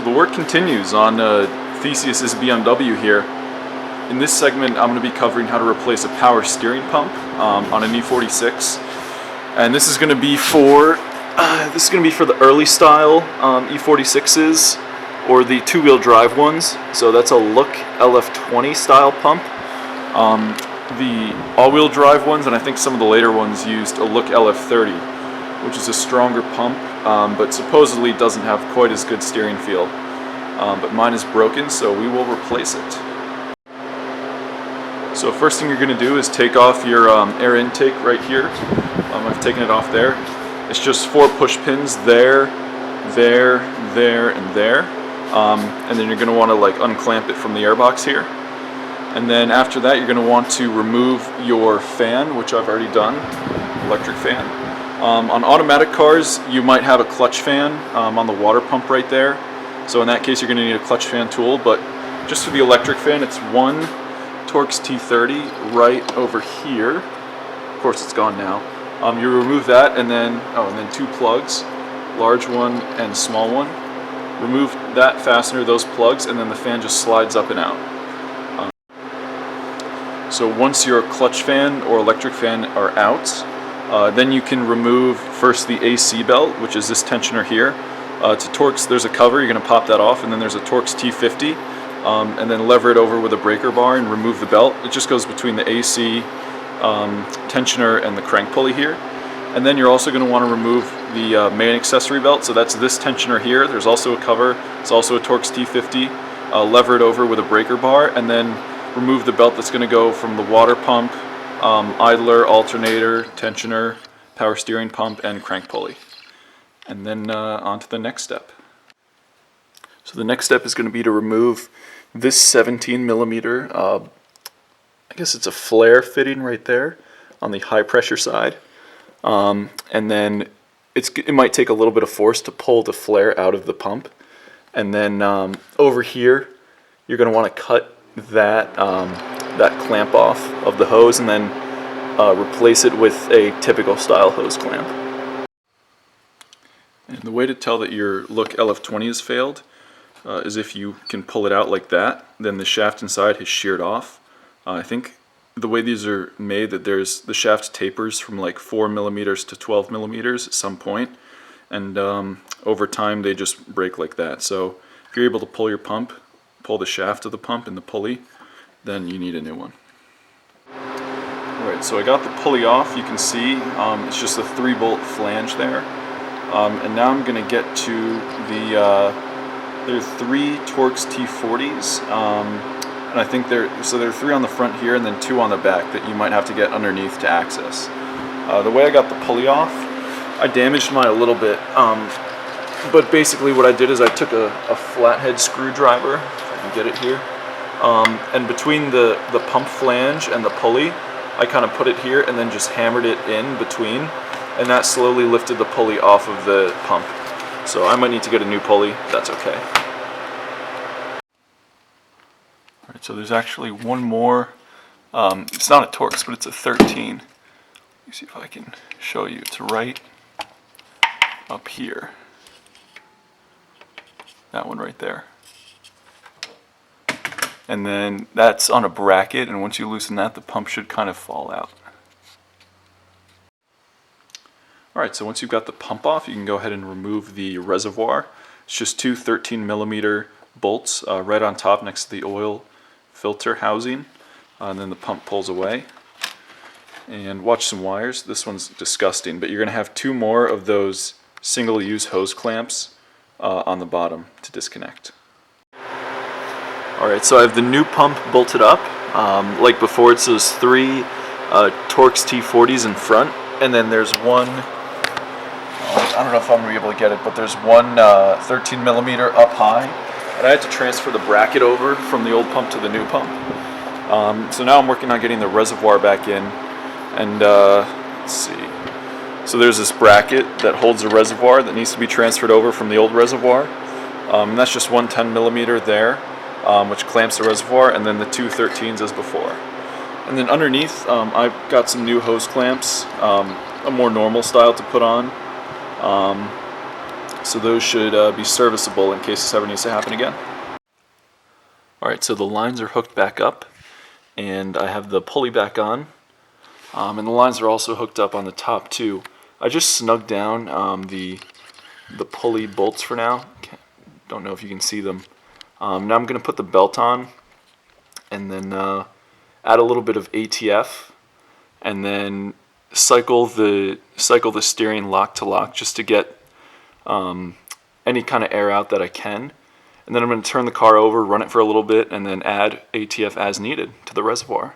So the work continues on Theseus's BMW here. In this segment, I'm going to be covering how to replace a power steering pump on an E46, and this is going to be for the early style E46s or the two-wheel drive ones. So that's a Look LF20 style pump. The all-wheel drive ones, and I think some of the later ones, used a Look LF30, which is a stronger pump, but supposedly doesn't have quite as good steering feel. But mine is broken, so we will replace it. So first thing you're going to do is take off your air intake right here. I've taken it off there. It's just 4 push pins there, there, and there. And then you're going to want to unclamp it from the airbox here. And then after that, you're going to want to remove your fan, which I've already done, electric fan. On automatic cars, you might have a clutch fan on the water pump right there. So in that case, you're going to need a clutch fan tool. But just for the electric fan, it's one Torx T30 right over here. Of course, it's gone now. You remove that, and then 2 plugs, large one and small one. Remove that fastener, those plugs, and then the fan just slides up and out. So once your clutch fan or electric fan are out, then you can remove first the AC belt, which is this tensioner here. To Torx, there's a cover, you're going to pop that off, and then there's a Torx T50, and then lever it over with a breaker bar and remove the belt. It just goes between the AC tensioner and the crank pulley here. And then you're also going to want to remove the main accessory belt, so that's this tensioner here. There's also a cover, it's also a Torx T50. Lever it over with a breaker bar, and then remove the belt that's going to go from the water pump, idler, alternator, tensioner, power steering pump, and crank pulley. And then on to the next step. So the next step is going to be to remove this 17 millimeter, I guess it's a flare fitting right there on the high pressure side. And then it might take a little bit of force to pull the flare out of the pump. And then over here, you're going to want to cut that clamp off of the hose, and then replace it with a typical style hose clamp. And the way to tell that your Look LF20 has failed is if you can pull it out like that, then the shaft inside has sheared off. I think the way these are made, that the shaft tapers from 4 millimeters to 12 millimeters at some point, and over time they just break like that. So if you're able to pull the shaft of the pump and the pulley, then you need a new one. Alright, so I got the pulley off. You can see it's just a 3-bolt flange there. And now I'm going to get to there are 3 Torx T40s. And I think there are 3 on the front here and then 2 on the back that you might have to get underneath to access. The way I got the pulley off, I damaged mine a little bit. But basically what I did is I took a flathead screwdriver, if I can get it here, and between the pump flange and the pulley, I kind of put it here and then just hammered it in between, and that slowly lifted the pulley off of the pump. So I might need to get a new pulley, that's okay. Alright, so there's actually one more, it's not a Torx, but it's a 13. Let me see if I can show you. It's right up here. That one right there. And then that's on a bracket, and once you loosen that, the pump should kind of fall out. Alright, so once you've got the pump off, you can go ahead and remove the reservoir. It's just 2 13 millimeter bolts right on top next to the oil filter housing, and then the pump pulls away. And watch some wires. This one's disgusting, but you're going to have 2 more of those single-use hose clamps on the bottom to disconnect. Alright, so I have the new pump bolted up. Like before, it's those 3 Torx T40s in front, and then there's one, I don't know if I'm going to be able to get it, but there's one 13 millimeter up high, and I had to transfer the bracket over from the old pump to the new pump. So now I'm working on getting the reservoir back in, and let's see. So there's this bracket that holds the reservoir that needs to be transferred over from the old reservoir. And that's just one 10 millimeter there, which clamps the reservoir, and then the 2 13s as before. And then underneath, I've got some new hose clamps, a more normal style to put on. So those should be serviceable in case this ever needs to happen again. Alright, so the lines are hooked back up, and I have the pulley back on, and the lines are also hooked up on the top too. I just snugged down the pulley bolts for now. Don't know if you can see them. Now I'm going to put the belt on, and then add a little bit of ATF, and then cycle the steering lock to lock just to get any kind of air out that I can. And then I'm going to turn the car over, run it for a little bit, and then add ATF as needed to the reservoir.